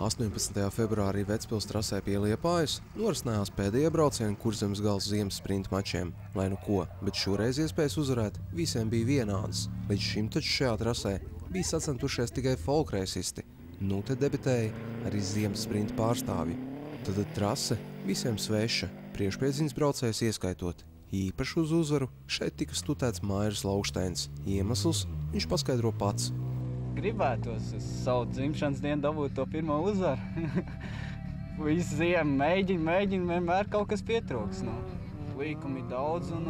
18. februārī Vecpils trasē pie Liepājas norisinājās pēdējie braucieni Kurzemes gals ziemas sprinta mačiem. Lai nu ko, bet šoreiz iespējas uzvarēt visiem bija vienādas. Līdz šim taču šajā trasē bija sacentušies tikai folkreisisti. Nu te debitēja arī ziemas sprinta pārstāvji. Tad trase visiem sveša, priekšpiedziņas braucējs ieskaitot. Īpaši uz uzvaru šeit tika studēts Mairis Laukšteins. Iemesls viņš paskaidro pats. Gribētos uz savu dzimšanas dienu dabūt to pirmo uzvaru. Visu ziemu mēģinu, vienmēr kaut kas pietrūks. Līkumi daudz un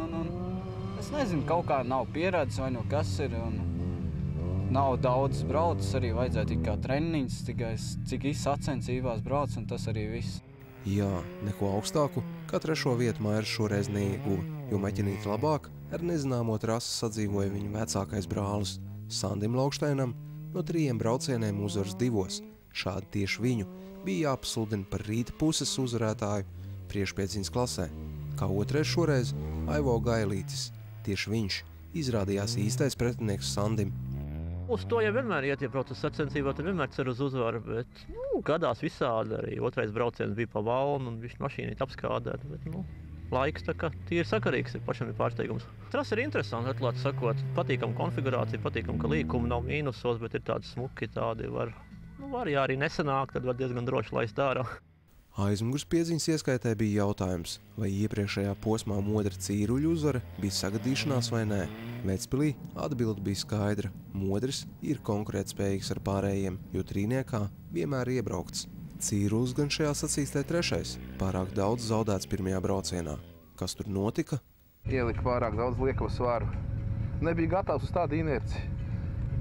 es nezinu, kaut kā nav pierādis vai no kas ir. Nav daudz braucis, arī vajadzēja tikai treniņus, cik sacensībās brauc un tas arī viss. Jā, neko augstāku, kā 3. vietu Mairis šoreiz neieguva, jo meķenīt labāk ar nezināmo trasi sadzīvoja viņa vecākais brālis. Sandim Laukšteinam no 3 braucieniem uzvaras 2. Šādi tieši viņu bija jāpasludina par rīta puses uzvarētāju priekšpiedziņas klasē. Kā otrais šoreiz Aivo Gailītis. Tieši viņš izrādījās īstais pretinieks Sandim. Uz to jau vienmēr iet, ja brauc uz sacensībā, tad vienmēr cer uz uzvaru, bet gadās visādi arī. Otrais brauciens bija pa valnu un viņš mašīnīt apskādēt, bet laiks tā kā tīri sakarīgs, pašam ir pārsteigums. Trasa ir interesanti, atklāt sakot, patīkam konfigurācija, patīkam, ka līkumi nav mīnusos, bet ir tādi smuki, tādi var, ja arī nesanāk, tad var diezgan droši laist ārā. Aizmugurs piedziņas ieskaitē bija jautājums, vai iepriekšējā posmā Modra Cīruļu uzvara bija sagadīšanās vai nē. Vecpilī atbilde bija skaidra. Modris ir konkurētspējīgs ar pārējiem, jo trīniekā vienmēr iebraukts. Cīrulis gan šajā sacīstē 3. pārāk daudz zaudēts pirmajā braucienā. Kas tur notika? Ielika pārāk daudz liekavu svaru. Nebija gatavs uz tādu inerci.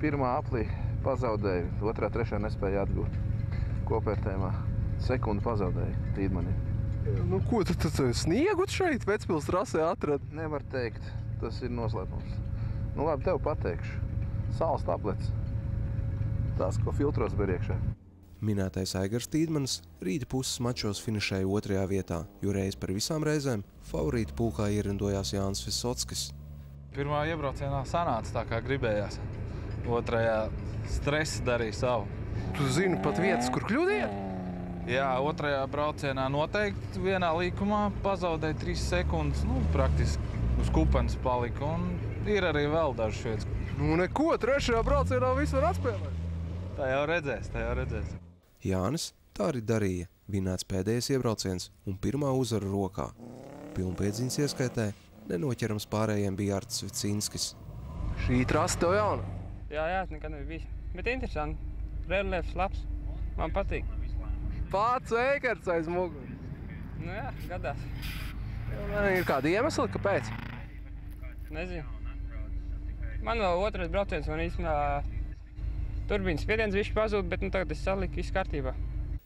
Pirmā aplī pazaudēja, 2., 3. nespēja atgūt. Kopvērtējumā sekundi pazaudēja Tīdmanim. Ko tu sniegut šeit Vecpils trasē atrad? Nevar teikt, tas ir noslēpums. Labi, tev pateikšu. Sāls tablets. Tās, ko filtros ber iekšā. Minētais Aigars Tīdmanis rīta puses mačos finišēja 2. vietā, jo reiz par visām reizēm favorīta pulkā ierindojās Jānis Visockis. Pirmā iebraucienā sanāca tā, kā gribējās. 2. stresi darīja savu. Tu zini pat vietas, kur kļūdīja? Jā, 2. braucienā noteikti vienā līkumā pazaudēja 3 sekundes. Praktiski uz kupenes palika un ir arī vēl dažas vietas. Neko, 3. braucienā visu var atspēlēt. Tā jau redzēs. Jānis tā arī darīja, vinēts pēdējais iebrauciens un pirmā uzvara rokā. Pilnpiedziņas ieskaitē nenoķerams pārējiem bija Artis Vicinskis. Šī trasa tev jauna? Jā, nekad nebija bijis. Bet interesanti. Reliefs labs. Man patīk. Pats Eikerts aiz muguru. Jā, gadās. Ir kādi iemesli, kāpēc? Nezinu. Man vēl 2. brauciens, man īstenībā turbīnas spiediens višķi pazūd, bet tagad es saliku, viss kārtībā.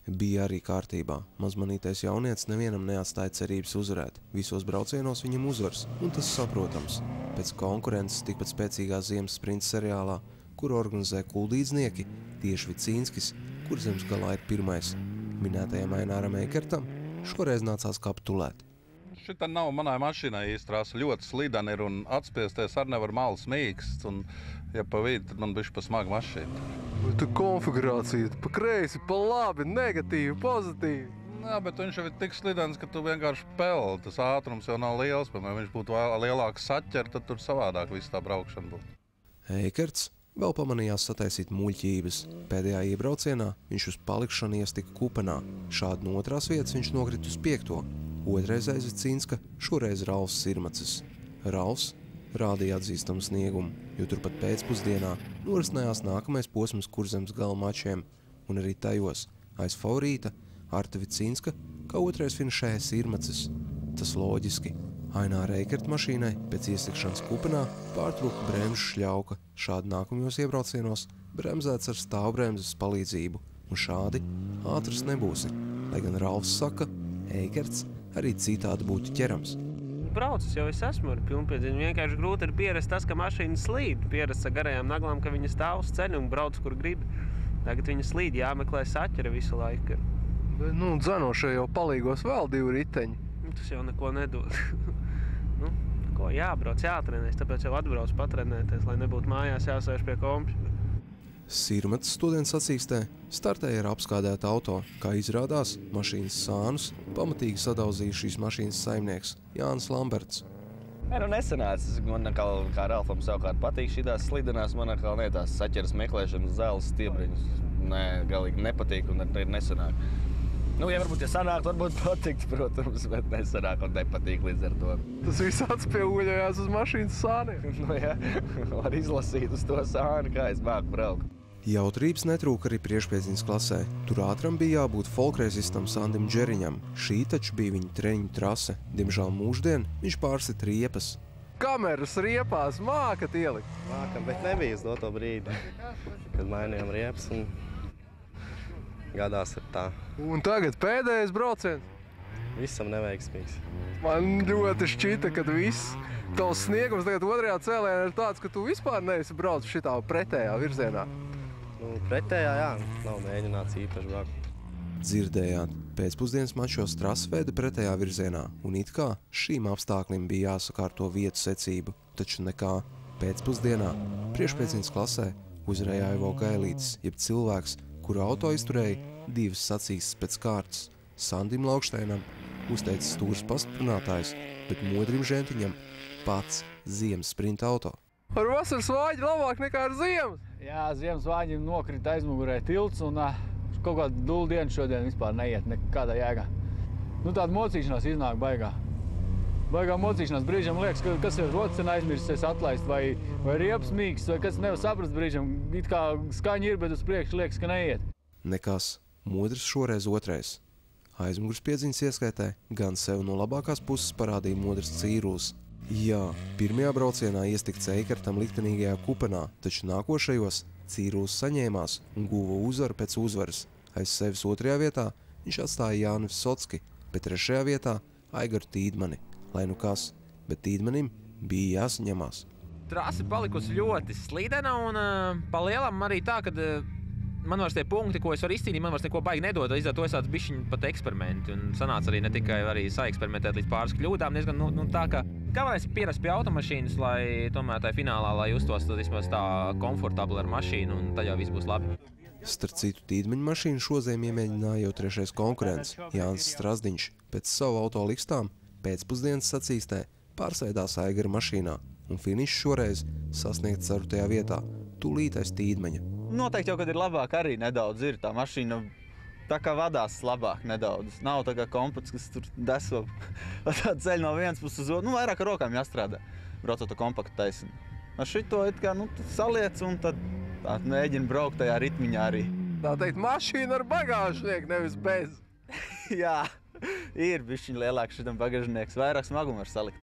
Bija arī kārtībā. Mazmanītais jaunietis nevienam neatstāja cerības uzvarēt. Visos braucienos viņam uzvars, un tas saprotams. Pēc konkurences tikpat spēcīgā ziemas sprinta seriālā, kuru organizē kuldīdznieki, tieši Vicinskis, Kurzemes galā ir 1. Minētajam Aināram Eikertam šoreiz nācās kapitulēt. Šita nav manai mašīnai īsti trasa. Ļoti slidena ir un atspiesties ar nevar malas mīksts. Un, ja pa vidu, tad man bišķi pa smagu mašīnu. Tu konfigurācija pa kreisi, pa labi, negatīvi, pozitīvi. Jā, bet viņš jau ir tik slidens, ka tu vienkārši peli. Tas ātrums jau nav liels. Ja viņš būtu lielāks saķer, tad tur savādāk viss tā braukšana būtu. Eikerts vēl pamanījās sataisīt muļķības. Pēdējā iebraucienā viņš uz palikšanu iestika kupenā. Šādi no 2. vietas viņš nokrit uz 5. Otrais aiz Vicinska šoreiz Ralfs Sirmacis. Ralfs rādīja atzīstamu sniegumu, jo turpat pēcpusdienā norisinājās nākamais posms Kurzemes gala mačiem, un arī tajos aiz favorīta Arta Vicinska, kā 2. finišēja Sirmacis. Tas loģiski. Aināra Eikerta mašīnai pēc iesikšanas kupenā pārtrūka bremžu šļauka. Šādi nākamajos iebraucienos bremzēts ar stāvbremzes palīdzību, un šādi ātrs nebūsi. Lai gan Ralfs saka, Eikerts arī citādi būtu ķerams. Braucis jau es esmu ar pilnpiedziņu. Vienkārši grūti ir pierast tas, ka mašīna slīd. Pierast ar garajām naglām, ka viņa stāv uz ceļu un brauc, kur grib. Tagad viņa slīd, jāmeklē saķera visu laiku. Dzenošie jau palīgos vēl 2 riteņi. Tas jau neko nedod. Jābrauc, jātrenēs, tāpēc jau atbrauc patrenēties, lai nebūtu mājās jāsēž pie kompjutora. Sirmatas students sacīkstē startēja ar apskādētu auto. Kā izrādās, mašīnas sānus pamatīgi sadauzīja šīs mašīnas saimnieks Jānis Lamberts. Nesanāca. Man kā Ralfam savukārt patīk šitās slidenās, man tās saķeras meklēšanas, zēles stiebriņus. Galīgi nepatīk un arī nesanāk. Ja varbūt, ja sanāk, varbūt patiks, protams, bet nesanāk un nepatīk līdz ar to. Tas viss atspieguļojās uz mašīnas sāniem. Var izlasīt uz to sāni, kā es māku braukt. Jautrības netrūka arī priekšpiedziņas klasē. Tur ātram bija jābūt folkreisistam Sandim Džeriņam. Šī taču bija viņa treniņu trase. Diemžēl mūždien viņš pārsit riepas. Kameras riepās mākat ielikt? Mākam, bet nebija uz doto brīdi, kad mainījām riepas un gadās ir tā. Un tagad pēdējais brauciens? Visam neveiksmīgs. Man ļoti šķita, ka viss tavs sniegums tagad otrajā cēlienā ir tāds, ka tu vispār neesi braucis šitā pretējā virzienā. Pretējā, jā, nav mēģināts īpaši braukt. Dzirdējāt, pēcpusdienas mačos trasi veda pretējā virzienā, un it kā šīm apstākļiem bija jāsakārto vietu secību, taču nekā. Pēcpusdienā priekšpiedziņas klasē uzvarēja Aivo Gailītis, jeb cilvēks, kuru auto izturēja divas sacīkstes pēc kārtas. Sandim Laukšteinam uzteica stūrs pastiprinātājs, bet Modrim Žentiņam pats ziemas sprinta auto. Ar vasaras vāģi labāk nekā ar ziemas? Jā, ziemas vāģim nokrita aizmugurē tilts un kaut kādu dulu dienu šodien vispār neiet nekādā jēgā. Tāda mocīšanās iznāk baigā. Baigā mocīšanās brīžam liekas, ka kas ir rocen aizmirsies atlaist vai riepas mīgs, vai kas nevar saprast brīžam. It kā skaņa ir, bet uz priekšu liekas, ka neiet. Nekas. Modris šoreiz otrais. Aizmugurs piedziņas ieskaitē gan sev no labākās puses parādīja Modris Cīruls. Jā, pirmajā braucienā iestikts Eikartam liktenīgajā kupenā, taču nākošajos Cīruls saņēmās un guva uzvaru pēc uzvaras. Aiz sevis otrajā vietā viņš atstāja Jāni Visocki, bet trešajā vietā Aigaru Tīdmani. Lai nu kas, bet Tīdmanim bija jāsaņemās. Trase palikusi ļoti slidena un pa lielam arī tā, ka man vairs tie punkti, ko es varu izcīnīt, man vairs neko baigi nedod. Līdz ar to es tāds bišķiņ pat eksperimenti un sanāca arī ne tikai arī saeksperimentēt līdz pāris kļūdām, diezgan tā, ka galvenais pierast pie automašīnas, lai tomēr tai finālā, lai justos vismaz tā komfortabli ar mašīnu un tad jau viss būs labi. Starp citu Tīdmaņa mašīnu šodien iemēģināja jau trešais konkurents Jānis Strazdiņš. Pēc savu auto likstām pēcpusdienas sacīkstē pārsēdās Aigara mašīnā un finišs šoreiz sasniegt 4. vietā, tūlīt aiz Tīdmaņa. Noteikti jau, kad ir labāk arī nedaudz ir tā mašīna, tā kā vadās labāk nedaudz. Nav tā kā kompats, kas tur deso tā ceļ no vienas puses uz otru. Vairāk ar rokām jāstrādā, braucot to kompaktu taisni. Ar šito it kā saliec un tad mēģina braukt tajā ritmiņā arī. Tā teikt, mašīna ar bagāžnieku, nevis bez. Jā. Ir bišķiņ lielāks šitam bagažnieks, vairāk smagumu var salikt.